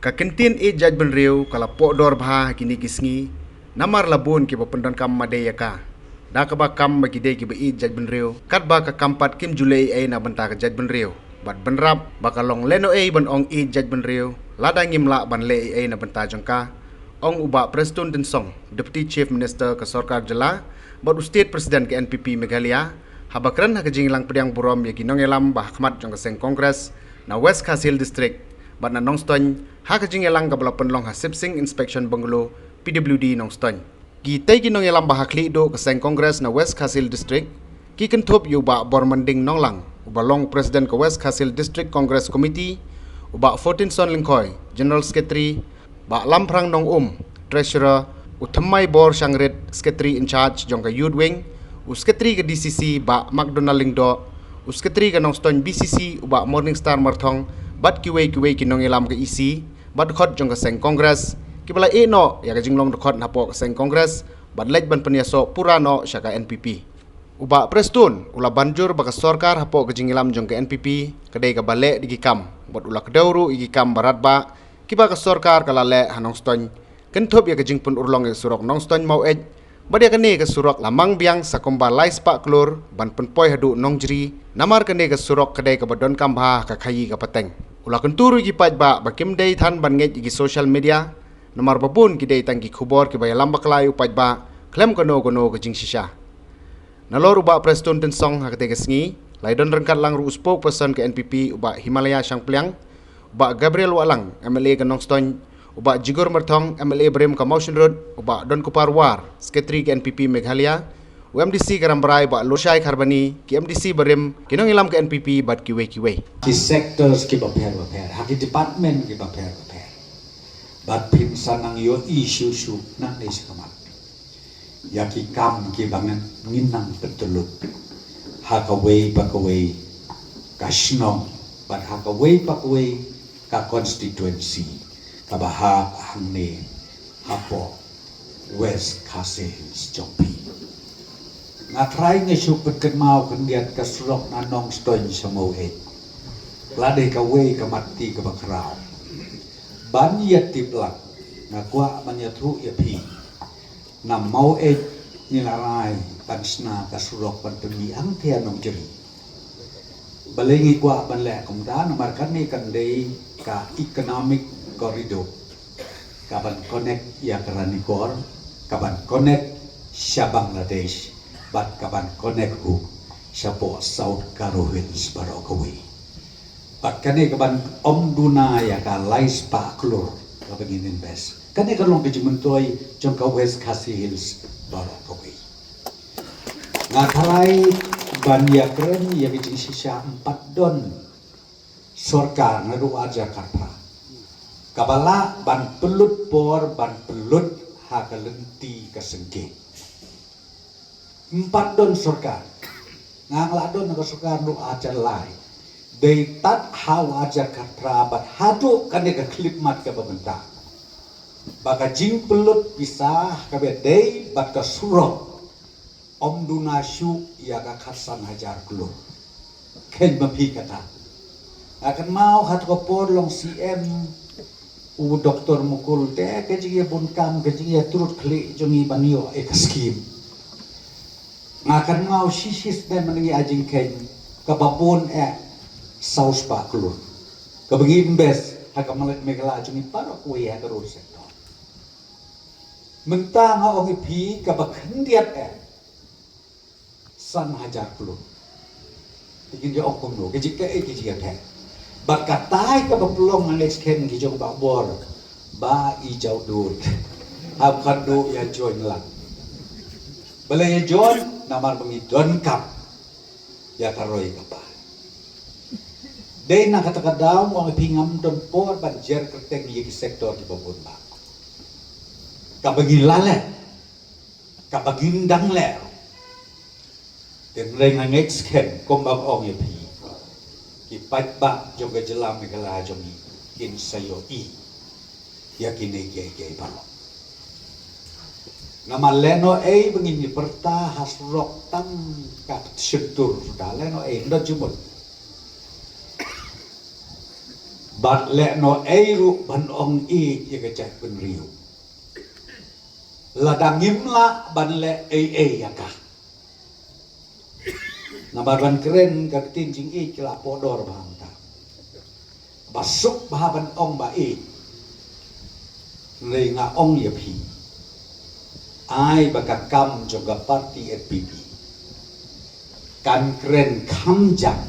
Kakentin jaj benriu kala podor bha kini kisngi namar labun ki bapendon kam madaya ka. Da ka ba kam bagi de ki ba jaj benriu kat ba ka kampat kim julei na benta ka jaj benriu. Bat benrap bakalong leno ban ong jaj benriu lada ngimla ban le na benta jangka. Ong uba Preston Tensong, Deputy Chief Minister ke Sarkar Jela, bat State President ke NPP Meghalaya, habakran ha kajinglang pediang burom ya kinong elam bah khmat jang keseng Kongres na West Khasil District. Bat na Nongston, ha kajing elang kabla penlong ha Sipsing Inspection Bungalow, PWD Nongston. Ki tay kinong elang bah kli do keseng Kongres na West Khasil District, ki kentup yu ba bormanding nonglang, ubalong President ke West Khasil District Congress Committee, uba 14 Son Lingkoi, General Secretary, ba Lamprang Nong Treasurer, Uthamai Bor Shangrit, Secretary in Charge jong ka Youth Wing, Secretary ke DCC ba McDonald Lingdo, Secretary ke Nongston BCC uba Morningstar Marthong, bat kiwe kinong ilam ke isi, bat khot jong ka seng Kongres, kibala no ya ka jinglong khot napo ka seng Kongres, bat lej ban penyaso purano sya ka NPP. Uba Preston ula banjur baka Sarkar hapo ka jingilam jong ka NPP, kadai ka bale digikam, bat ula kedauru igikam barat ba, kiba ka Sarkar kalale hanongstony kentup ya kajing pun urlong ya surok nongstony mau badia kene ka surok lamang biang sakomba lais pak klur ban penpoy hadu nongjri namar kene ka surok kedai ka badon kambha ka khayi ka pateng ula kenturu gi paj ba bakim dei than ban ngej gi social media namar babun ki dei tangki khubor ki bay lambak layu paj ba klem kono ka jing shisha nalor uba Preston Tensong ha kate sngi laidon rengkat lang ru spokesperson ke NPP uba Himalaya Shangpliang uba Gabriel Walang MLA ke Nongston uba Jigor Merthong MLA Brem ke Motion Road uba Don Kupar War Secretary ke NPP Meghalaya UMDC ke Rambrai uba Loshai Kharbani ke MDC Brem kinong ilam ke NPP bat kiwe ki sectors ki baper haki department ki baper bat pin sanang yo issue na ni sekamat yaki kam ki bangan nginang petelut hakaway pakaway kasnong bat hakaway pakaway ka constituency kabaha hangne hapo West Khasil Jompi ngatrai ngesu petken mau kendiat kasurok nanong stony samau lade kawe kamati kabakrao ban yat tiplak ngakwa manyatru yapi na mau nilarai pansna kasurok pantemi ang tianong jeri balengi kwa banle kumda nomor kani kandei ka economic corridor kaban connect ya Karanikor kaban connect sa Bangladesh bat kaban connect hu sa po South Karo Hills Barokawi bat kani kaban omduna ya ka lais pa klur kaban invest kani kalong kijimuntoy jong ka West Khasil Hills Barokawi ngatalai banyak keren ya kijing sisa 4 don Sarkar ngaru Jakarta kabala ban pelut por ban pelut hakalenti kasengke 4 don Sarkar ngangla don ka Sarkar nu ajar lai dei tat hawa Jakarta bat hadu kane ka klipmat ka pemerintah baka jing pelut pisah kabe dei bat ka surok Om Dunasyu ya ka khasan hajar keluar ken mapi kata akan mau hat ko por long CM u doktor mukul te kejige bun kam kejige turut kli jongi banio skim akan mau sisis dan menengi ajing ken kababun saus pa keluar kabengin bes hakamalet megala jongi para kuwi ha terus sektor mentang ha ongi pi kabakhendiat san hajar puluh tikin dia okum no kejik kejik teh bat katai ka bapulong Alex Ken kijong bakbor ba ijau dut hab kadu ya join lang balai ya join namar mengidon kap ya karoi kapa dei na katakadaw mo ang pingam don por banjer kerteng di sektor di babon ba kabagin lale kabagin dangle dan rengang eksken kombang ong yapi kipat ba jong gajelam megala jongi kin sayo yakini gay palo nama leno begini perta hasrok tam kat syutur sudah leno ndo jumut Bat le no eiru ban ong i ye ke cek ben riu. Ladang imla ban le ei ya ka. Nabar ban keren ka tin jing i kila podor bang ta. Basuk bah ban ong ba i. Rei nga ong ye pi. Ai baka kam juga parti FPP. Kan keren kam jang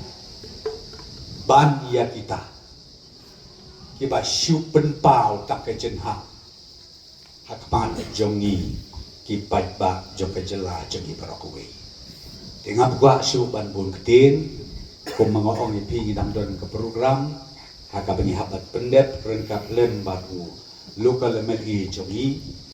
ban ya kita. Kiba siu pen pau tak ke jen ha. Hakman jongi ki pat ba jo ke jela jongi barokuwe. Tengah gua siu ban bun ketin kum mangoong ipi ngidam don ke program haka bengi habat pendep rengkat lem baru lokal MLE jongi